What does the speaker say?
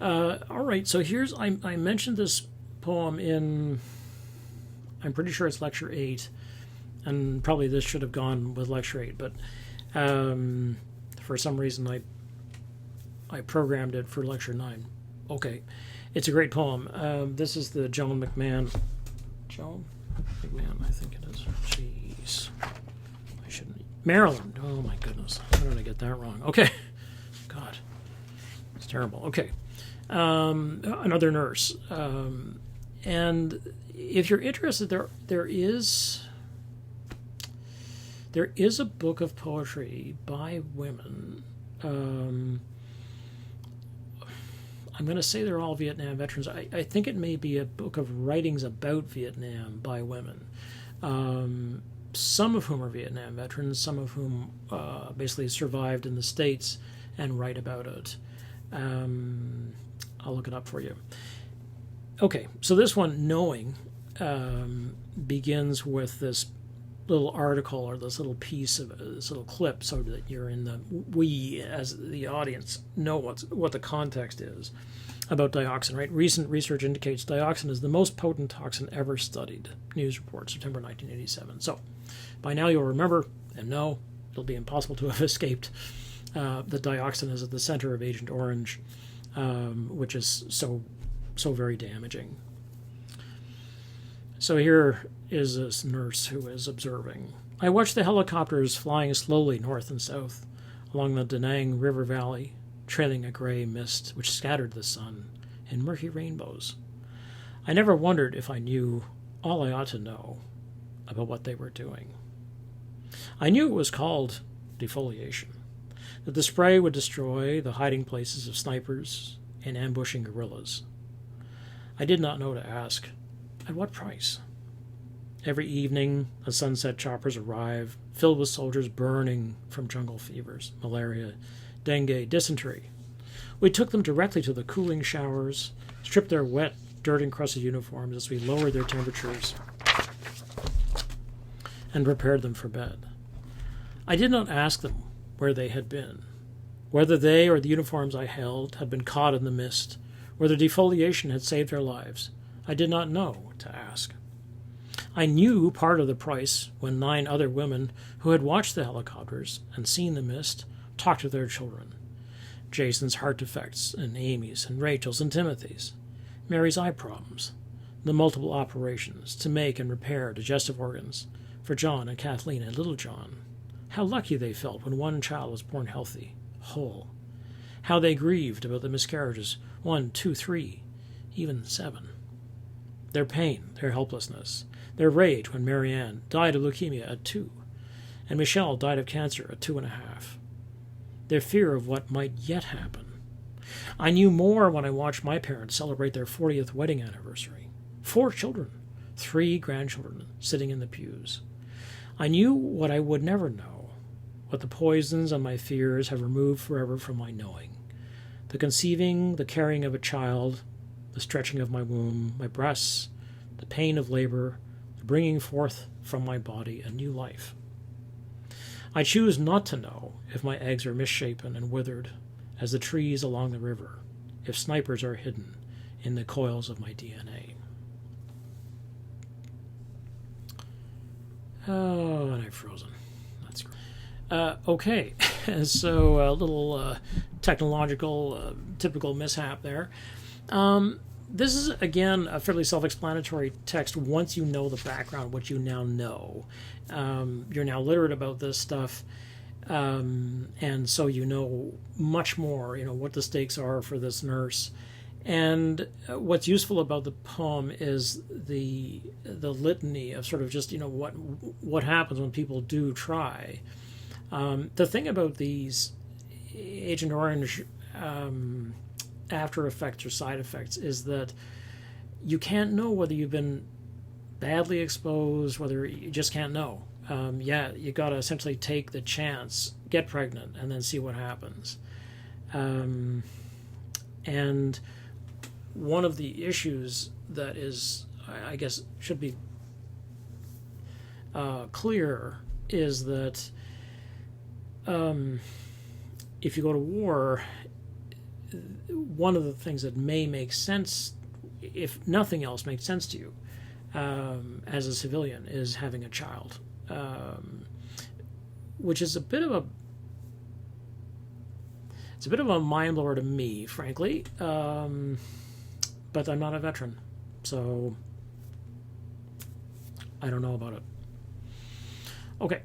All right, so I mentioned this poem in, I'm pretty sure it's lecture 8, and probably this should have gone with lecture 8, but um, for some reason I programmed it for lecture 9. Okay, it's a great poem. This is the Joan McMahon, I think it is. Jeez. I shouldn't. Maryland. Oh my goodness. How did I get that wrong? Okay. God. It's terrible. Okay. Another nurse. And if you're interested, there is a book of poetry by women. I'm going to say they're all Vietnam veterans. I think it may be a book of writings about Vietnam by women, some of whom are Vietnam veterans, some of whom basically survived in the States and write about it. I'll look it up for you. Okay, so this one, Knowing, begins with this little article or this little piece of this little clip so that you're in the, we as the audience know what the context is about dioxin, right? Recent research indicates dioxin is the most potent toxin ever studied. News report, September 1987. So by now you'll remember and know it'll be impossible to have escaped that dioxin is at the center of Agent Orange, which is so very damaging. So here is this nurse who is observing. I watched the helicopters flying slowly north and south along the Da Nang River Valley, trailing a gray mist which scattered the sun in murky rainbows. I never wondered if I knew all I ought to know about what they were doing. I knew it was called defoliation, that the spray would destroy the hiding places of snipers and ambushing guerrillas. I did not know to ask, at what price? Every evening, the sunset choppers arrive, filled with soldiers burning from jungle fevers, malaria, dengue, dysentery. We took them directly to the cooling showers, stripped their wet, dirt-encrusted uniforms as we lowered their temperatures, and prepared them for bed. I did not ask them where they had been, whether they or the uniforms I held had been caught in the mist, whether defoliation had saved their lives. I did not know to ask. I knew part of the price when 9 other women who had watched the helicopters and seen the mist talked to their children. Jason's heart defects, and Amy's, and Rachel's, and Timothy's. Mary's eye problems. The multiple operations to make and repair digestive organs for John and Kathleen and little John. How lucky they felt when one child was born healthy, whole. How they grieved about the miscarriages, 1, 2, 3, even 7. Their pain, their helplessness, their rage when Marianne died of leukemia at 2, and Michelle died of cancer at 2.5. Their fear of what might yet happen. I knew more when I watched my parents celebrate their 40th wedding anniversary. 4 children, 3 grandchildren sitting in the pews. I knew what I would never know, what the poisons and my fears have removed forever from my knowing. The conceiving, the carrying of a child, the stretching of my womb, my breasts, the pain of labor, the bringing forth from my body a new life. I choose not to know if my eggs are misshapen and withered as the trees along the river, if snipers are hidden in the coils of my DNA. Oh, and I've frozen. That's great. Okay, so a little technological, typical mishap there. This is, again, a fairly self-explanatory text once you know the background, what you now know. You're now literate about this stuff, and so you know much more, what the stakes are for this nurse. And what's useful about the poem is the litany of sort of just, what happens when people do try. The thing about these Agent Orange after effects or side effects is that you can't know whether you've been badly exposed, whether you just can't know. You got to essentially take the chance, get pregnant, and then see what happens. And one of the issues that is, I guess, should be clear is that if you go to war, one of the things that may make sense, if nothing else makes sense to you, as a civilian, is having a child, which is a bit of a mind blower to me, frankly. But I'm not a veteran, so I don't know about it. Okay.